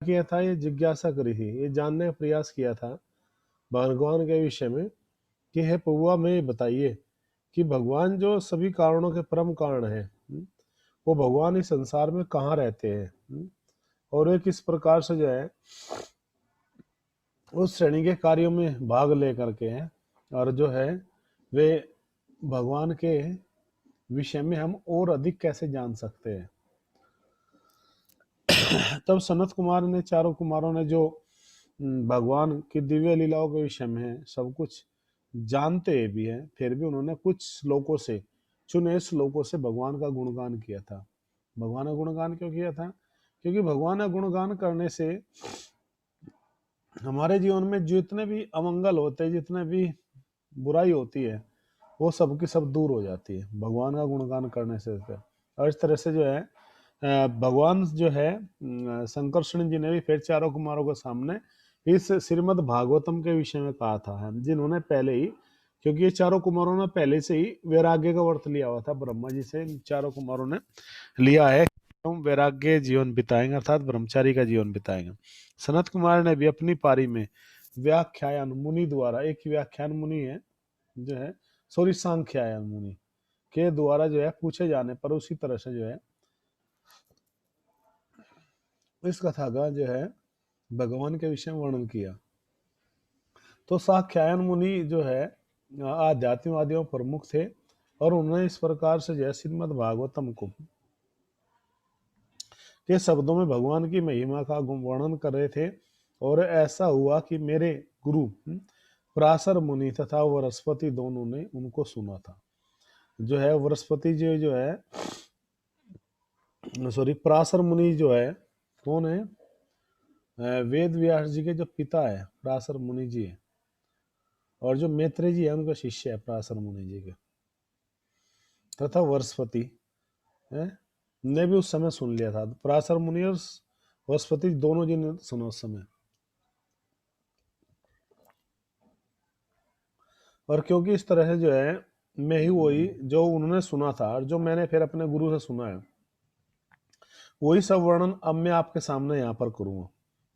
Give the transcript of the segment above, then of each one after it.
किया था, ये जिज्ञासा करी थी, ये जानने का प्रयास किया था भगवान के विषय में कि हे प्रभु आप हमें बताइए कि भगवान जो सभी कारणों के परम कारण है, वो भगवान इस संसार में कहाँ रहते हैं, और वे किस प्रकार से जो है उस श्रेणी के कार्यों में भाग ले करके हैं, और जो है वे भगवान के विषय में हम और अधिक कैसे जान सकते हैं। तब सनत कुमार ने, चारों कुमारों ने जो भगवान की दिव्य लीलाओं के विषय में सब कुछ जानते भी हैं, फिर भी उन्होंने कुछ श्लोकों से, चुने श्लोकों से भगवान का गुणगान किया था। भगवान का गुणगान क्यों किया था? क्योंकि भगवान का गुणगान करने से हमारे जीवन में जितने भी अमंगल होते हैं, जितने भी बुराई होती है, वो सब की सब दूर हो जाती है भगवान का गुणगान करने से। और इस तरह से जो है भगवान जो है शंकरषण जी ने भी फिर चारों कुमारों के सामने इस श्रीमद् भागवतम के विषय में कहा था, जिन्होंने पहले ही, क्योंकि ये चारों कुमारों ने पहले से ही वैराग्य का व्रत लिया हुआ था, ब्रह्मा जी से चारों कुमारों ने लिया है, हम वैराग्य जीवन बिताएंगे, अर्थात ब्रह्मचारी का जीवन बिताएंगे। सनत कुमार ने भी अपनी पारी में व्याख्यान मुनि द्वारा, एक व्याख्यान मुनि है जो है, सॉरी सांख्यायन मुनि के द्वारा जो है पूछे जाने पर उसी तरह से जो है इस कथा का जो है भगवान के विषय में वर्णन किया। तो सांख्यायन मुनि जो है आध्यात्मिकवादियों प्रमुख थे, और उन्होंने इस प्रकार से जो है श्रीमद् भागवतम को के शब्दों में भगवान की महिमा का वर्णन कर रहे थे। और ऐसा हुआ कि मेरे गुरु पराशर मुनि तथा वृहस्पति दोनों ने उनको सुना था। जो है वृहस्पति जी जो है, सॉरी पराशर मुनि जो है कौन है? वेद व्यास जी के जो पिता है पराशर मुनि जी है, और जो मैत्रेय जी है उनका शिष्य है पराशर मुनि जी के, तथा वृहस्पति ने भी उस समय सुन लिया था। पराशर मुनि और वृहस्पति दोनों जी ने सुना उस समय। और क्योंकि इस तरह से जो है मैं ही वही जो उन्होंने सुना था और जो मैंने फिर अपने गुरु से सुना है, वही सब वर्णन अब मैं आपके सामने यहाँ पर करूँगा।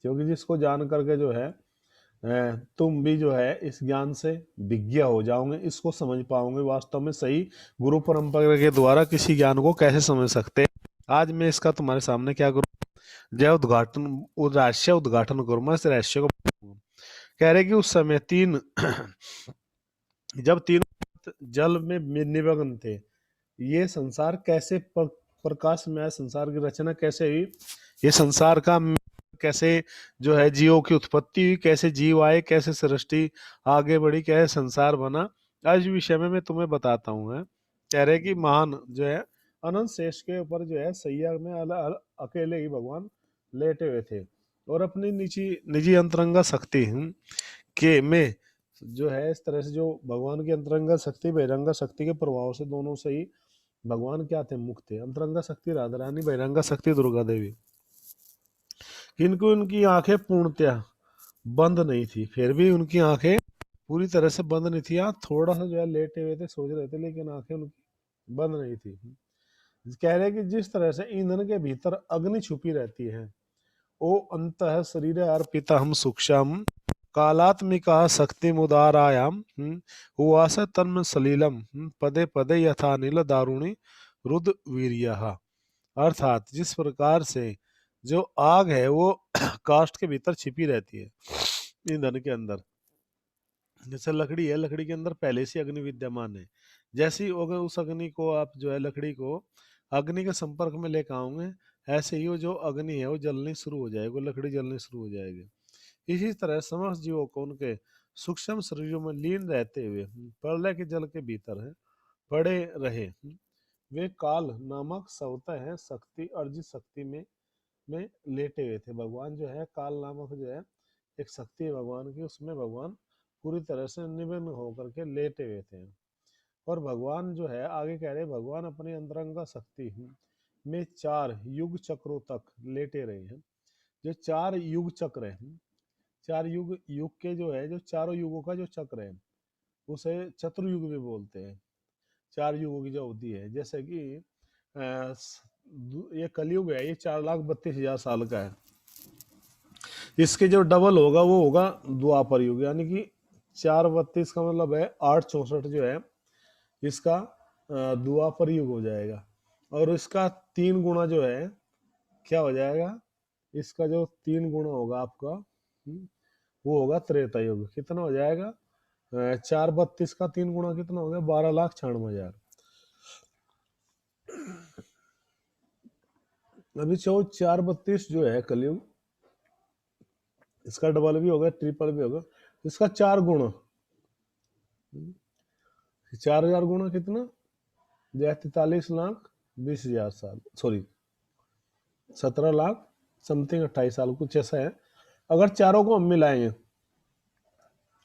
क्योंकि जिसको जान करके जो है तुम भी जो है इस ज्ञान से विज्ञ हो जाओगे, इसको समझ पाओगे वास्तव में सही गुरु परंपरा के द्वारा किसी ज्ञान को कैसे समझ सकते हैं। आज मैं इसका तुम्हारे सामने क्या करूँ, जय उद्घाटन, रहस्य उद्घाटन करूंगा, इस रहस्य को बताऊंगा। कह रहे कि उस समय जब तीनों जल में निमग्न थे, ये संसार कैसे प्रकाश में, संसार की रचना कैसे हुई, ये संसार का कैसे जो है जीवों की उत्पत्ति हुई, कैसे जीव आए, कैसे सृष्टि आगे बढ़ी, कैसे संसार बना, आज विषय में मैं तुम्हें बताता हूँ। है कह रहे कि महान जो है अनंत शेष के ऊपर जो है सैया में अकेले ही भगवान लेटे हुए थे, और अपनी निजी निजी अंतरंगा शक्ति के में जो है इस तरह से जो भगवान की अंतरंगा शक्ति बहिरंगा शक्ति के प्रभाव से दोनों से ही भगवान क्या थे, मुक्त थे। अंतरंगा शक्ति राधा रानी, बहिरंगा शक्ति दुर्गा देवी। किंतु उनकी आंखें पूर्णतया बंद नहीं थी, फिर भी उनकी आंखें पूरी तरह से बंद नहीं थी। थोड़ा सा जो है लेटे हुए थे, सोच रहे थे, लेकिन आंखें उनकी बंद नहीं थी। कह रहे कि जिस तरह से ईंधन के भीतर अग्नि छुपी रहती है, ओ अंतः शरीर अर्पिता हम सूक्ष्म कालात्मिका शक्ति मुदारायाम उवास तन्म सलीलम पदे पदे यथा नील दारुणी रुद्र वीर्यः। अर्थात जिस प्रकार से जो आग है वो काष्ठ के भीतर छिपी रहती है ईंधन के अंदर, जैसे लकड़ी है, लकड़ी के अंदर पहले से अग्नि विद्यमान है, जैसे ही अगर उस अग्नि को आप जो है लकड़ी को अग्नि के संपर्क में लेकर आओगे, ऐसे ही वो जो अग्नि है वो जलनी शुरू हो जाएगी, लकड़ी जलनी शुरू हो जाएगी। इसी तरह समस्त जीवों को उनके सूक्ष्म शरीरों में लीन रहते हुए प्रलय के जल के भीतर है पड़े रहे। वे काल नामक सवता है शक्ति अर्जित शक्ति में लेटे हुए थे। भगवान जो है काल नामक जो है एक शक्ति है भगवान की, उसमें भगवान पूरी तरह से निमग्न होकर के लेटे हुए थे। और भगवान जो है आगे कह रहे भगवान अपनी अंतरंगा शक्ति में 4 युग चक्रों तक लेटे रहे हैं। जो 4 युग चक्र है, 4 युग, युग के जो है जो चारों युगों का जो चक्र है उसे चतुर्युग भी बोलते हैं। 4 युगों की जो अवधि है, जैसे कि ये कलयुग है, ये 4,32,000 साल का है। इसके जो डबल होगा वो होगा द्वापर युग, यानी कि 432 का मतलब है 864 जो है इसका द्वापर युग हो जाएगा। और इसका 3 गुना जो है क्या हो जाएगा, इसका जो 3 गुना होगा आपका वो होगा त्रेता युग। कितना हो जाएगा, 432 का 3 गुना कितना हो गया, 12,96,000। अभी 432 जो है कलयुग, इसका डबल भी होगा ट्रिपल भी होगा, इसका 4 गुना, 4,000 गुना कितना, 43,20,000 साल, सॉरी 17 लाख समथिंग 28 साल कुछ ऐसा है। अगर चारों को हम मिलाएंगे,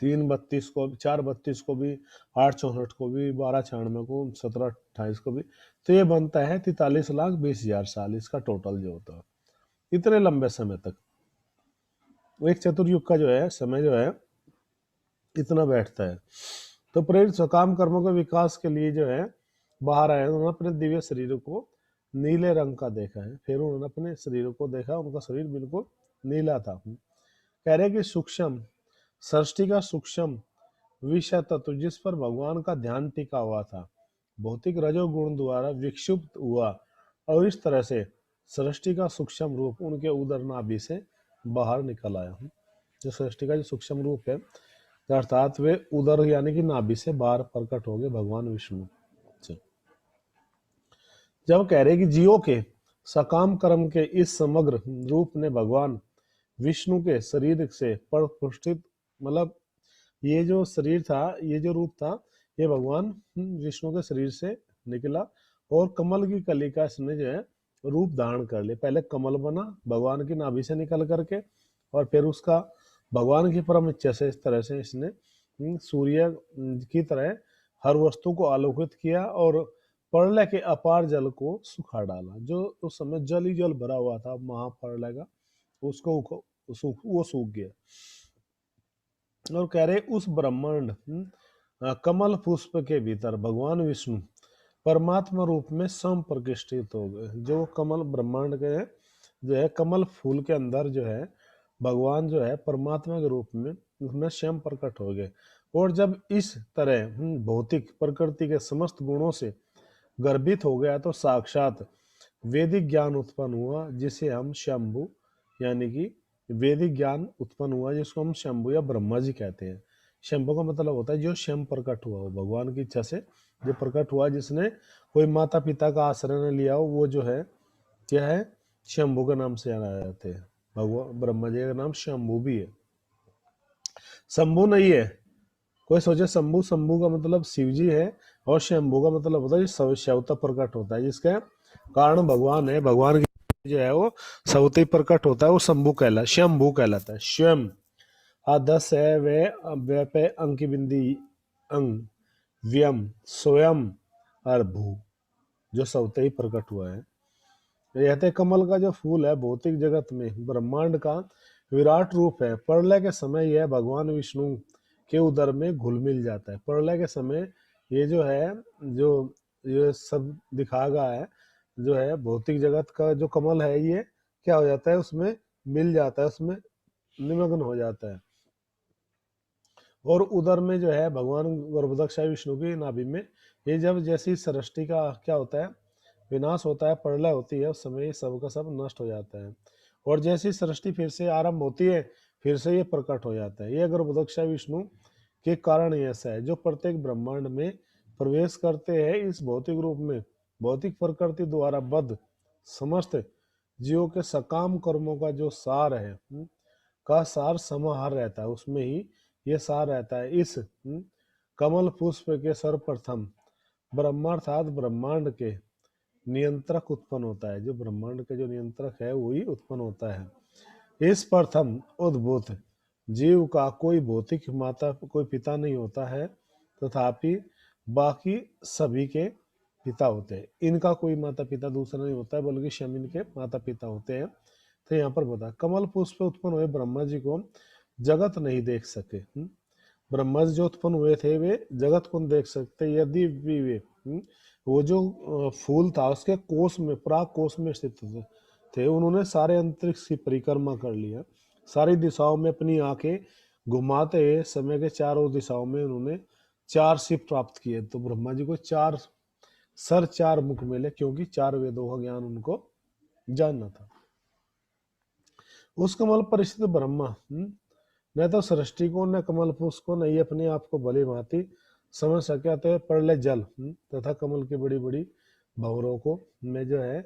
332 को, 432 को भी, 864 को भी, 1296 को, 1728 को भी, तो ये बनता है 43,20,000 साल इसका टोटल जो होता है। इतने लंबे समय तक एक चतुर्युग का जो है समय जो है इतना बैठता है। तो प्रेरित सकाम कर्मों के विकास के लिए जो है बाहर आए, उन्होंने अपने दिव्य शरीर को नीले रंग का देखा है। फिर उन्होंने अपने शरीर को देखा, उनका शरीर बिल्कुल नीला था। कह रहे कि सूक्ष्म सृष्टि का सूक्ष्म विषय तत्व जिस पर भगवान का ध्यान टिका हुआ था, भौतिक रजोगुण द्वारा विक्षुब्ध हुआ और इस तरह से सृष्टि का सूक्ष्म रूप उनके उदर नाभि से बाहर निकल आया। जो सृष्टि का जो सूक्ष्म रूप है अर्थात वे उदर यानी कि नाभि से बाहर प्रकट हो गए भगवान विष्णु से। जब कह रहे कि जीवों के सकाम कर्म के इस समग्र रूप ने भगवान विष्णु के शरीर से प्रतिष्ठित, मतलब ये जो शरीर था, ये जो रूप था, ये भगवान विष्णु के शरीर से निकला और कमल की कली का इसने जो है रूप धारण कर लिया। पहले कमल बना भगवान की नाभि से निकल करके, और फिर उसका भगवान की परम इच्छा से इस तरह से इसने सूर्य की तरह हर वस्तु को आलोकित किया और प्रलय के अपार जल को सुखा डाला। जो उस समय जल ही जल भरा हुआ था महाप्रलय का, उसको वो सूख गया। और कह रहे उस ब्रह्मांड कमल पुष्प के भीतर भगवान विष्णु परमात्मा रूप में संप्रतिष्ठित हो गए। जो कमल ब्रह्मांड के जो है कमल फूल के अंदर जो है भगवान जो है परमात्मा के रूप में उसमें स्वयं प्रकट हो गए। और जब इस तरह भौतिक प्रकृति के समस्त गुणों से गर्भित हो गया तो साक्षात वैदिक ज्ञान उत्पन्न हुआ, जिसे हम शंभु यानी कि वैदिक ज्ञान उत्पन्न हुआ, जिसको हम शंभु या ब्रह्मा जी कहते हैं। शंभु का मतलब होता है जो स्वयं प्रकट हुआ हो, भगवान की इच्छा से जो प्रकट हुआ, जिसने कोई माता पिता का आश्रय न लिया हो, वो जो है क्या है, शंभु के नाम से जाना जाते हैं। भगवान ब्रह्मा जी का नाम शंभु भी है, शंभु नहीं है। कोई सोचे शंभु, शंभु का मतलब शिव जी है, और शंभु का मतलब होता है स्वतः प्रकट होता है, जिसके कारण भगवान है, भगवान की जो है वो स्वतः प्रकट होता है, वो शंभु कहलाता है। स्वयं आदस है वे पे अंक बिंदी अंग व्यम स्वयं और भू, जो स्वतः ही प्रकट हुआ है। कहते कमल का जो फूल है भौतिक जगत में ब्रह्मांड का विराट रूप है। प्रलय के समय यह भगवान विष्णु के उदर में घुल मिल जाता है। प्रलय के समय ये जो है जो ये सब दिखा गया है, जो है भौतिक जगत का जो कमल है, ये क्या हो जाता है, उसमें मिल जाता है, उसमें निमग्न हो जाता है। और उदर में जो है भगवान गर्भदक्षा विष्णु की नाभि में ये जब जैसी सृष्टि का क्या होता है विनाश होता है, प्रलय होती है, उस समय सब का सब नष्ट हो जाता है। और जैसी सृष्टि फिर से आरंभ होती है, फिर से ये प्रकट हो जाता है। ये गर्भदक्षा विष्णु के कारण ही ऐसा है, जो प्रत्येक ब्रह्मांड में प्रवेश करते हैं इस भौतिक रूप में, भौतिक प्रकृति द्वारा बद्ध समस्त जीवों के सकाम कर्मों का जो सार है का सार समाहार रहता है, उसमें ही ये सार रहता है। इस कमल पुष्प के सर्वप्रथम ब्रह्मार्थात ब्रह्मांड के नियंत्रक उत्पन्न होता है। जो ब्रह्मांड के जो नियंत्रक है वही उत्पन्न होता है। इस प्रथम उद्भूत जीव का कोई भौतिक माता कोई पिता नहीं होता है, तथापि बाकी सभी के पिता होते हैं। इनका कोई माता पिता दूसरा नहीं होता है, बल्कि स्वयं इनके माता पिता होते हैं। तो यहाँ पर बता कमल पुष्प उत्पन्न हुए ब्रह्मा जी को जगत नहीं देख सके। ब्रह्मा जी जो उत्पन्न हुए थे वे जगत को देख सकते यदि भी वे वो जो फूल था उसके कोष में प्राग कोष में स्थित थे। उन्होंने सारे अंतरिक्ष की परिक्रमा कर लिया, सारी दिशाओं में अपनी आंखें घुमाते हुए समय के चारों दिशाओं में उन्होंने 4 सिर प्राप्त किए। तो ब्रह्मा जी को 4 सर 4 मुख मिले, क्योंकि 4 वेदों का ज्ञान उनको जानना था। उस कमल पर स्थित ब्रह्मा न तो सृष्टि को, न कमल पुष्प को, न ये अपने आप को भली भांति समझ सके, तो प्रलय जल तथा कमल की बड़ी बड़ी भंवरों को में जो है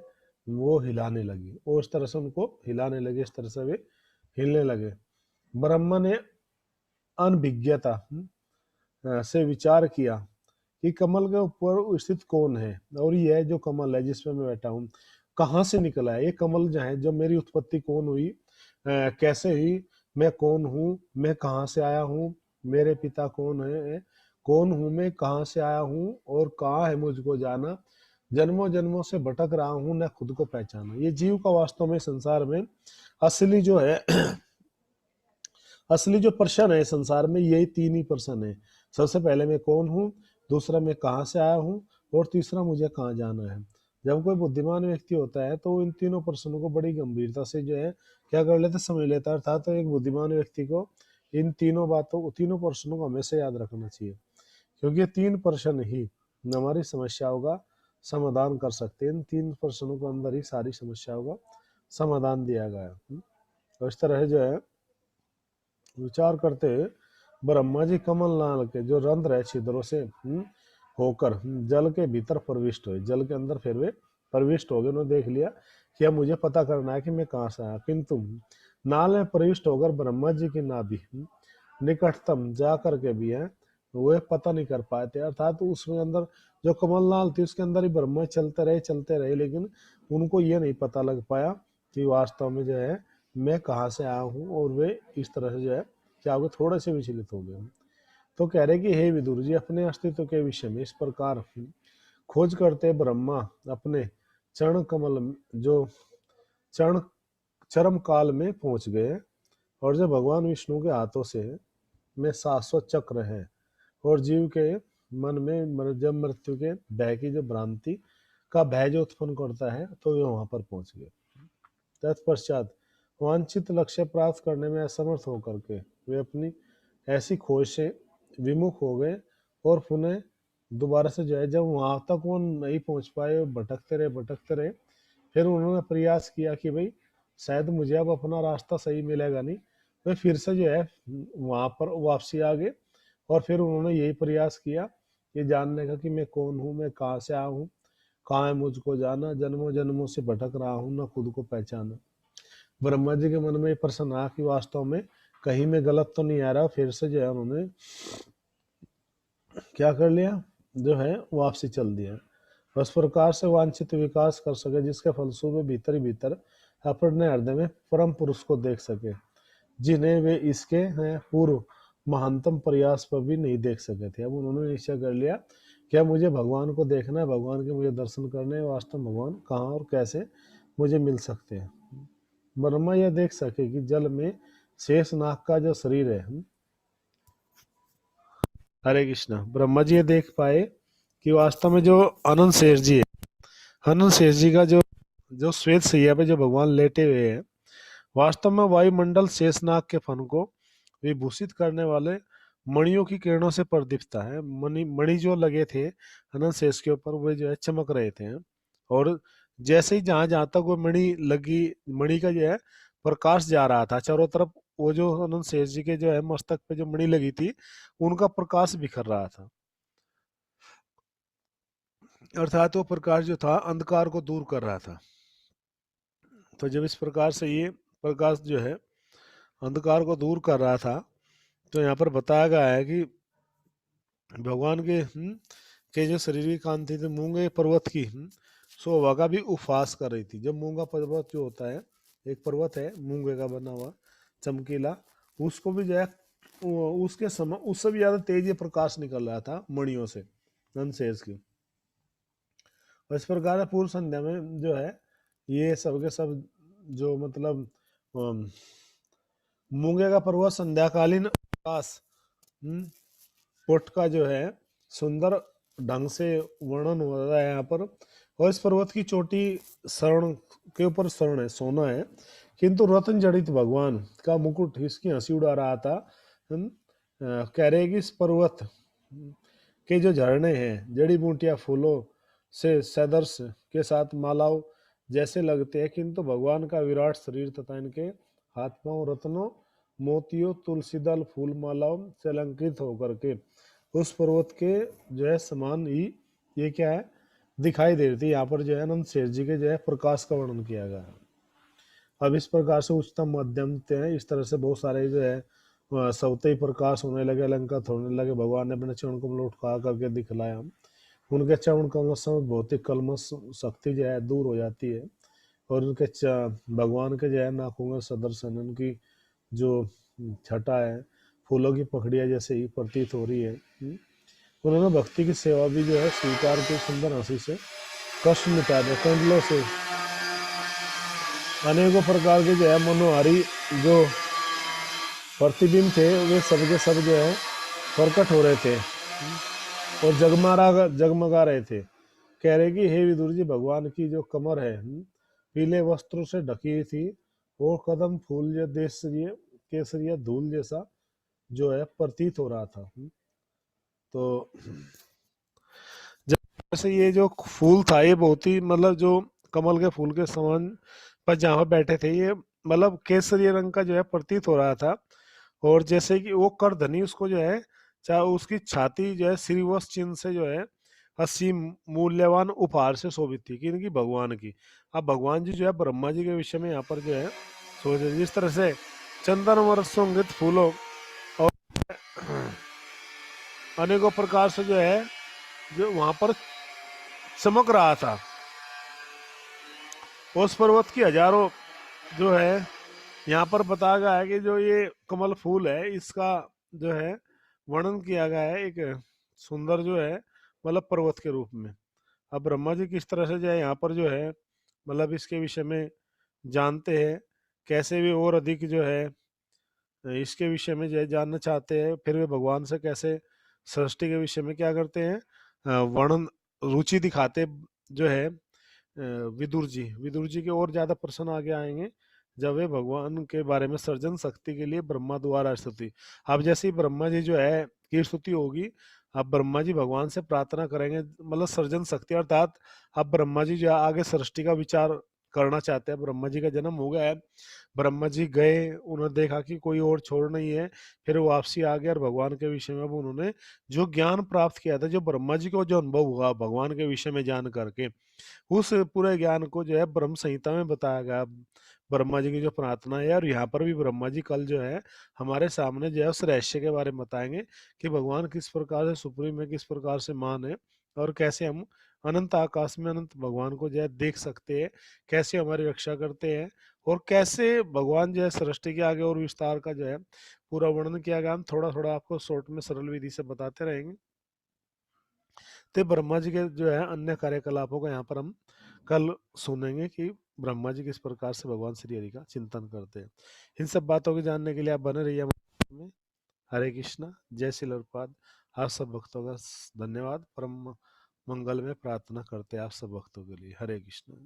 वो हिलाने लगी, और इस तरह से उनको हिलाने लगे, इस तरह से वे हिलने लगे। ब्रह्मा ने अनभिज्ञता से विचार किया कि कमल के ऊपर स्थित कौन है, और यह जो कमल है जिसमें मैं बैठा हूँ कहाँ से निकला है, ये कमल जो है, जो मेरी उत्पत्ति कौन हुई, कैसे हुई, मैं कौन हूँ, मैं कहाँ से आया हूँ, मेरे पिता कौन है, कौन हूँ मैं, कहाँ से आया हूँ, और कहाँ है मुझको जाना, जन्मों जन्मों से भटक रहा हूँ, न खुद को पहचाना। ये जीव का वास्तव में संसार में असली जो है असली जो प्रश्न है संसार में, यही 3 ही प्रश्न है। सबसे पहले मैं कौन हूँ, दूसरा मैं कहाँ से आया हूँ, और तीसरा मुझे कहाँ जाना है। जब कोई बुद्धिमान व्यक्ति होता है तो इन तीनों प्रश्नों को बड़ी गंभीरता से जो है क्या कर लेता, समझ लेता है। अर्थात तो एक बुद्धिमान व्यक्ति को इन तीनों प्रश्नों को हमेशा याद रखना चाहिए, क्योंकि ये 3 प्रश्न ही हमारी समस्याओं का समाधान कर सकते हैं। इन 3 प्रश्नों के अंदर ही सारी समस्याओं का समाधान दिया गया है। तो इस तरह जो है विचार करते ब्रह्मा जी कमल नाल के जो रंध्र है छिद्रों से होकर जल के भीतर प्रविष्ट हुए, जल के अंदर फिर वे प्रविष्ट हो गए। उन्होंने देख लिया कि अब मुझे पता करना है कि मैं कहाँ से आया, किंतु नाल में प्रविष्ट होकर ब्रह्मा जी की नाभि निकटतम जा करके भी है वो पता नहीं कर पाए थे। अर्थात उसमें अंदर जो कमल नाल थी उसके अंदर ही ब्रह्मा चलते रहे, लेकिन उनको ये नहीं पता लग पाया कि वास्तव में जो है मैं कहाँ से आया हूँ, और वे इस तरह से जो है क्या हो गए, थोड़े से विचलित हो गए। तो कह रहे कि हे विदुर जी, अपने अस्तित्व के विषय में इस प्रकार खोज करते ब्रह्मा अपने चरण कमल जो चरण चरम काल में पहुंच गए, और जब भगवान विष्णु के हाथों से में शाश्वत चक्र है, और जीव के मन में जब मृत्यु के भय की जो भ्रांति का भय जो उत्पन्न करता है, तो वे वहां पर पहुंच गए। तत्पश्चात वांछित लक्ष्य प्राप्त करने में असमर्थ होकर के वे अपनी ऐसी खोज से विमुख हो गए, और पुनः दोबारा से जो है जब वहां तक वो नहीं पहुंच पाए, भटकते रहे। फिर उन्होंने प्रयास किया कि भाई शायद मुझे अब अपना रास्ता सही मिलेगा नहीं, वे फिर से जो है वहां पर वापसी आ गए, और फिर उन्होंने यही प्रयास किया ये जानने का कि मैं कौन हूँ, मैं कहाँ से आया हूँ, कहाँ है मुझको जाना, जन्मों जन्मों से भटक रहा हूँ, न खुद को पहचाना। ब्रह्मा जी के मन में प्रश्न आया कि वास्तव में कहीं में गलत तो नहीं आ रहा। फिर से जो है उन्होंने क्या कर लिया, जो है वापसी चल दिया, उस प्रकार से वांछित विकास कर सके जिसके फलस्वरूप भीतर ही भीतर अपने हृदय में परम पुरुष को देख सके, जिन्हें वे इसके हैं पूर्व महानतम प्रयास पर भी नहीं देख सके थे। अब उन्होंने निश्चय कर लिया कि अब मुझे भगवान को देखना है, भगवान के मुझे दर्शन करने हैं, वास्तव भगवान कहाँ और कैसे मुझे मिल सकते हैं। ब्रह्मा यह देख सके कि जल में शेष नाग का जो शरीर है, हरे कृष्णा, ब्रह्मा जी ये देख पाए कि वास्तव में जो अनंत शेष जी है, अनंत शेष जी का जो जो श्वेत सैया पे जो भगवान लेटे हुए हैं, वास्तव में वायुमंडल शेषनाग के फन को विभूषित करने वाले मणियों की किरणों से प्रदीप्ता है। मणि जो लगे थे अनंत शेष के ऊपर वे जो है चमक रहे थे, और जैसे ही जहां जहां तक वो मणि लगी, मणि का जो है प्रकाश जा रहा था चारों तरफ, वो जो अनंत शेष जी के जो है मस्तक पे जो मणि लगी थी उनका प्रकाश बिखर रहा था। अर्थात वो प्रकाश जो था अंधकार को दूर कर रहा था। तो जब इस प्रकार से ये प्रकाश जो है अंधकार को दूर कर रहा था, तो यहाँ पर बताया गया है कि भगवान के जो शरीर की कांति थी मूंगे पर्वत की शोभा का भी उपहास कर रही थी। जब मूंगा पर्वत जो होता है, एक पर्वत है मूंगे का बना हुआ चमकीला, उसको भी जो है उसके समय उससे भी ज्यादा तेज प्रकाश निकल रहा था मणियों से नंदशेष की। इस प्रकार पूर्व संध्या में जो है ये सब के सब जो मतलब मूंगे का पर्वत संध्याकालीन प्रकाश पुट का जो है सुंदर ढंग से वर्णन हो रहा है यहाँ पर। और इस पर्वत की चोटी स्वर्ण के ऊपर स्वर्ण है, सोना है, किंतु रत्न जड़ित भगवान का मुकुट इसकी हंसी उड़ा रहा था। कह रहे कि इस पर्वत के जो झरने हैं, जड़ी बूटियां, फूलों से सदर्श के साथ मालाओं जैसे लगते हैं, किंतु भगवान का विराट शरीर तथा इनके हाथ पांव रत्नों, मोतियों, तुलसी दल, फूल मालाओं से अलंकृत होकर के उस पर्वत के जो है समान ही ये क्या है दिखाई दे रही थी। यहाँ पर जो है अनंत शेष जी के जो है प्रकाश का वर्णन किया गया है। अब इस प्रकार से उच्चतम मध्यम है, इस तरह से बहुत सारे जो है सवते ही प्रकाश होने लगे, अलंकृत होने लगे। भगवान ने अपने चरण कमल उठा करके दिखलाया। उनके चरण कमल से भौतिक कलमश शक्ति जो है दूर हो जाती है, और उनके भगवान के जो है नाखों के सदर्शन, उनकी जो छटा है फूलों की पखड़िया जैसे ही प्रतीत हो रही है। उन्होंने भक्ति की सेवा भी जो है स्वीकार की, सुंदर हंसी से कष्ट मिटा दे। कंडलों से अनेकों प्रकार के जो है मनोहारी जो प्रतिबिंब थे वे सबके सब जो है प्रकट हो रहे थे और जगमगा रहे थे। कह रहे कि हे विदुर जी, भगवान की जो कमर है पीले वस्त्रों से ढकी हुई थी, वो कदम फूल या देशरीय केसरिया धूल जैसा जो है प्रतीत हो रहा था। तो जैसे ये जो फूल था ये बहुत ही मतलब जो कमल के फूल के समान पर जहाँ पर बैठे थे, ये मतलब केसरिया रंग का जो है प्रतीत हो रहा था। और जैसे कि वो करधनी उसको जो है चाहे उसकी छाती जो है श्रीवत्स चिन्ह से जो है असीम मूल्यवान उपहार से शोभित थी, कि इनकी भगवान की। अब भगवान जी जो है ब्रह्मा जी के विषय में यहाँ पर जो है सोच, जिस तरह से चंदन और सुगंधित फूलों और अनेकों प्रकार से जो है जो वहां पर चमक रहा था। उस पर्वत की हजारों जो है यहाँ पर बताया गया है कि जो ये कमल फूल है इसका जो है वर्णन किया गया है एक सुंदर जो है मतलब पर्वत के रूप में। अब ब्रह्मा जी किस तरह से जो है यहाँ पर जो है मतलब इसके विषय में जानते हैं, कैसे भी और अधिक जो है इसके विषय में जो है जानना चाहते हैं, फिर वे भगवान से कैसे सृष्टि के विषय में क्या करते हैं वर्णन रुचि दिखाते जो है विदुर जी के और ज्यादा प्रश्न आगे आएंगे जब वे भगवान के बारे में सर्जन शक्ति के लिए ब्रह्मा द्वारा स्तुति। अब जैसे ही ब्रह्मा जी जो है की स्तुति होगी, अब ब्रह्मा जी भगवान से प्रार्थना करेंगे, मतलब सर्जन शक्ति अर्थात अब ब्रह्मा जी जो है आगे सृष्टि का विचार करना चाहते हैं। ब्रह्मा जी का जन्म हो गया है, ब्रह्मा जी गए, उन्होंने देखा कि कोई और छोड़ नहीं है, फिर वापसी आ गया और भगवान के विषय में अब उन्होंने जो ज्ञान प्राप्त किया था, जो ब्रह्मा जी को जो अनुभव हुआ भगवान के विषय में जान करके, उस पूरे ज्ञान को जो है ब्रह्म संहिता में बताया गया। ब्रह्मा जी की जो प्रार्थना है, और यहाँ पर भी ब्रह्मा जी कल जो है हमारे सामने जो है उस रहस्य के बारे में बताएंगे कि भगवान किस प्रकार से सुप्रीम है, किस प्रकार से मान है, और कैसे हम अनंत आकाश में अनंत भगवान को जो है देख सकते हैं, कैसे हमारी रक्षा करते हैं, और कैसे भगवान जो है सृष्टि के आगे और विस्तार का जो है पूरा वर्णन किया गया। हम थोड़ा थोड़ा आपको शॉर्ट में सरल विधि से बताते रहेंगे। तो ब्रह्मा जी के जो है अन्य कार्यकलापों का यहाँ पर हम कल सुनेंगे कि ब्रह्मा जी किस प्रकार से भगवान श्री हरि का चिंतन करते हैं। इन सब बातों को जानने के लिए आप बने रहिए हमारे में। हरे कृष्णा, जय श्री प्रभुपाद। आप सब भक्तों का धन्यवाद। परम मंगल में प्रार्थना करते हैं आप सब भक्तों के लिए। हरे कृष्णा।